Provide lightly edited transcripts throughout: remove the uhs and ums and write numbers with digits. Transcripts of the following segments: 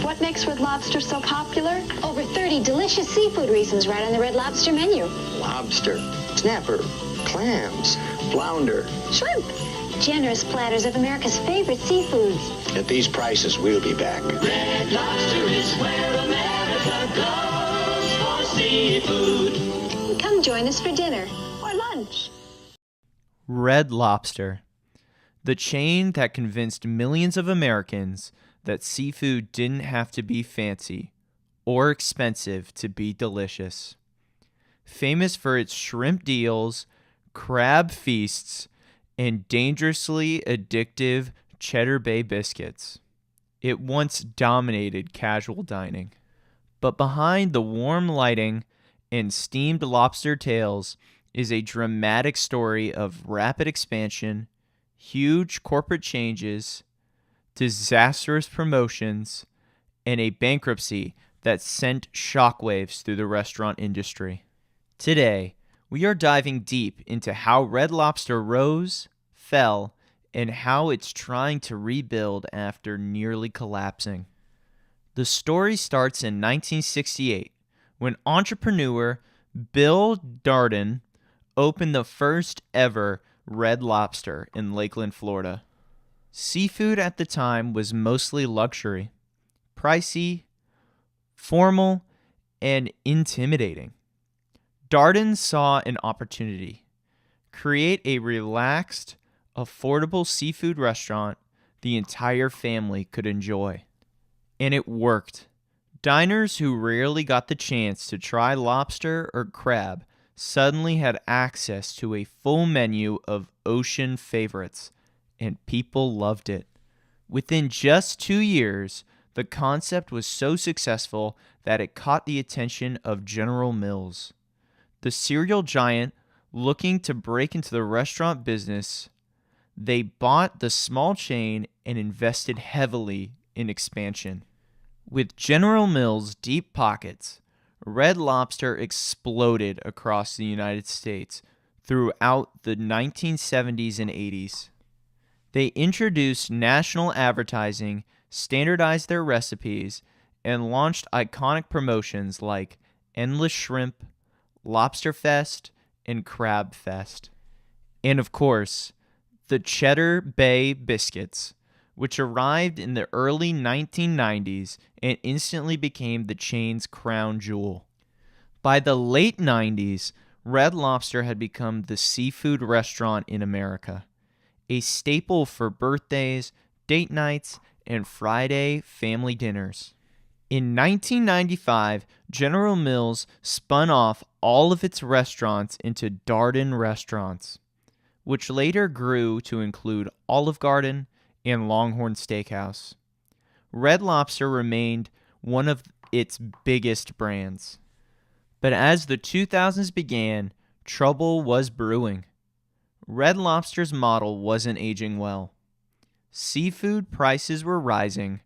What makes Red Lobster so popular? Over 30 delicious seafood reasons right on the Red Lobster menu. Lobster, snapper, clams, flounder, Shrimp. Generous platters of America's favorite seafoods. At these prices, we'll be back. Red Lobster is where America goes for seafood. Come join us for dinner or lunch. Red Lobster, the chain that convinced millions of Americans that seafood didn't have to be fancy or expensive to be delicious. Famous for its shrimp deals, crab feasts, and dangerously addictive Cheddar Bay biscuits. It once dominated casual dining. But behind the warm lighting and steamed lobster tails is a dramatic story of rapid expansion, huge corporate changes, disastrous promotions, and a bankruptcy that sent shockwaves through the restaurant industry. Today, we are diving deep into how Red Lobster rose, fell, and how it's trying to rebuild after nearly collapsing. The story starts in 1968 when entrepreneur Bill Darden opened the first ever Red Lobster in Lakeland, Florida. Seafood at the time was mostly luxury, pricey, formal, and intimidating. Darden saw an opportunity: create a relaxed, affordable seafood restaurant the entire family could enjoy. And it worked. Diners who rarely got the chance to try lobster or crab suddenly had access to a full menu of ocean favorites, and people loved it. Within just 2 years, the concept was so successful that it caught the attention of General Mills, the cereal giant looking to break into the restaurant business. They bought the small chain and invested heavily in expansion. With General Mills' deep pockets, Red Lobster exploded across the United States throughout the 1970s and 80s. They introduced national advertising, standardized their recipes, and launched iconic promotions like Endless Shrimp, Lobster Fest, and Crab Fest. And of course, the Cheddar Bay biscuits, which arrived in the early 1990s and instantly became the chain's crown jewel. By the late 90s, Red Lobster had become the seafood restaurant in America, a staple for birthdays, date nights, and Friday family dinners. In 1995, General Mills spun off all of its restaurants into Darden Restaurants, which later grew to include Olive Garden and Longhorn Steakhouse. Red Lobster remained one of its biggest brands. But as the 2000s began, trouble was brewing. Red Lobster's model wasn't aging well. Seafood prices were rising.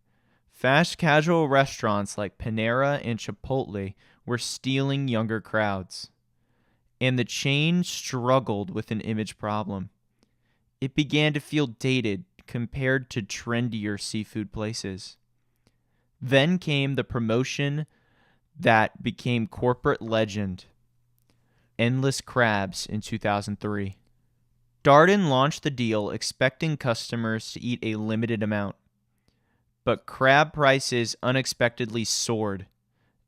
Fast casual restaurants like Panera and Chipotle were stealing younger crowds. And the chain struggled with an image problem. It began to feel dated compared to trendier seafood places. Then came the promotion that became corporate legend, Endless Crabs, in 2003. Darden launched the deal expecting customers to eat a limited amount. But crab prices unexpectedly soared,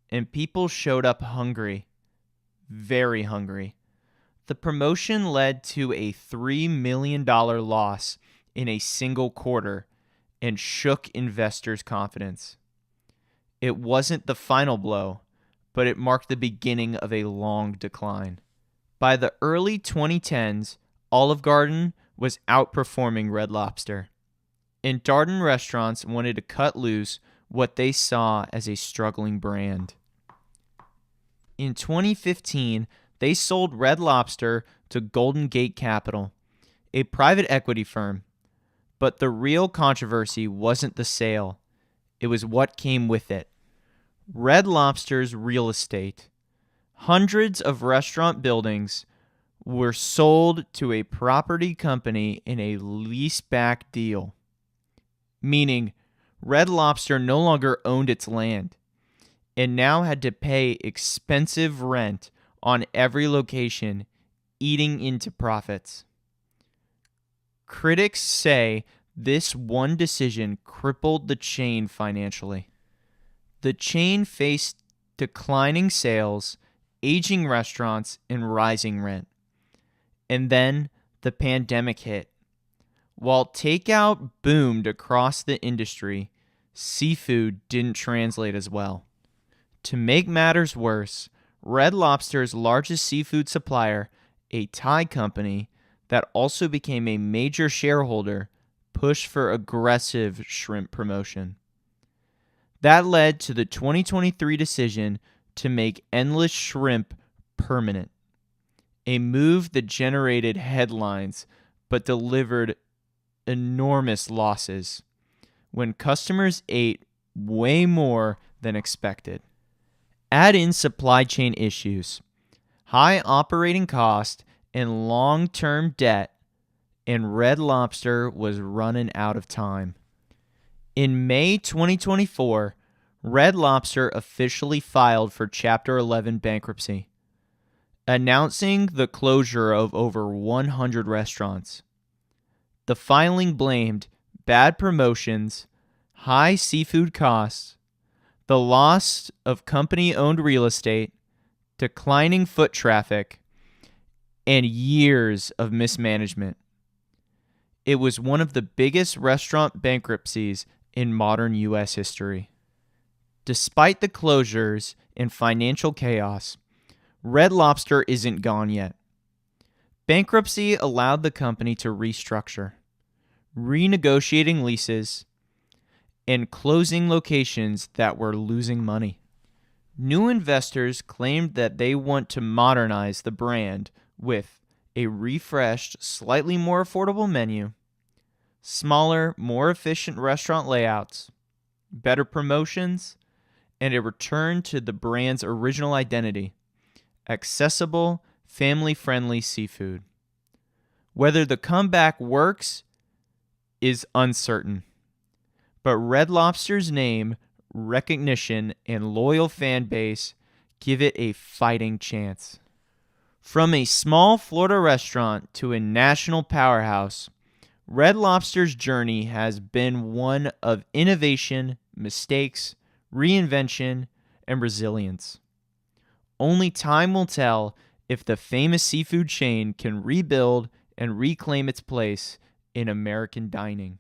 and people showed up hungry, very hungry. The promotion led to a $3 million loss in a single quarter and shook investors' confidence. It wasn't the final blow, but it marked the beginning of a long decline. By the early 2010s, Olive Garden was outperforming Red Lobster, and Darden restaurants wanted to cut loose what they saw as a struggling brand. In 2015, they sold Red Lobster to Golden Gate Capital, a private equity firm. But the real controversy wasn't the sale. It was what came with it. Red Lobster's real estate. Hundreds of restaurant buildings were sold to a property company in a leaseback deal. Meaning, Red Lobster no longer owned its land and now had to pay expensive rent on every location, eating into profits. Critics say this one decision crippled the chain financially. The chain faced declining sales, aging restaurants, and rising rent. And then the pandemic hit. While takeout boomed across the industry, seafood didn't translate as well. To make matters worse, Red Lobster's largest seafood supplier, a Thai company that also became a major shareholder, pushed for aggressive shrimp promotion. That led to the 2023 decision to make endless shrimp permanent, a move that generated headlines but delivered enormous losses when customers ate way more than expected. Add in supply chain issues, high operating cost, and long-term debt, and Red Lobster was running out of time. In May 2024, Red Lobster officially filed for Chapter 11 bankruptcy, announcing the closure of over 100 restaurants. The filing blamed bad promotions, high seafood costs, the loss of company-owned real estate, declining foot traffic, and years of mismanagement. It was one of the biggest restaurant bankruptcies in modern U.S. history. Despite the closures and financial chaos, Red Lobster isn't gone yet. Bankruptcy allowed the company to restructure, renegotiating leases, and closing locations that were losing money. New investors claimed that they want to modernize the brand with a refreshed, slightly more affordable menu, smaller, more efficient restaurant layouts, better promotions, and a return to the brand's original identity, accessible, family-friendly seafood. Whether the comeback works is uncertain, but Red Lobster's name, recognition, and loyal fan base give it a fighting chance. From a small Florida restaurant to a national powerhouse, Red Lobster's journey has been one of innovation, mistakes, reinvention, and resilience. Only time will tell if the famous seafood chain can rebuild and reclaim its place in American dining.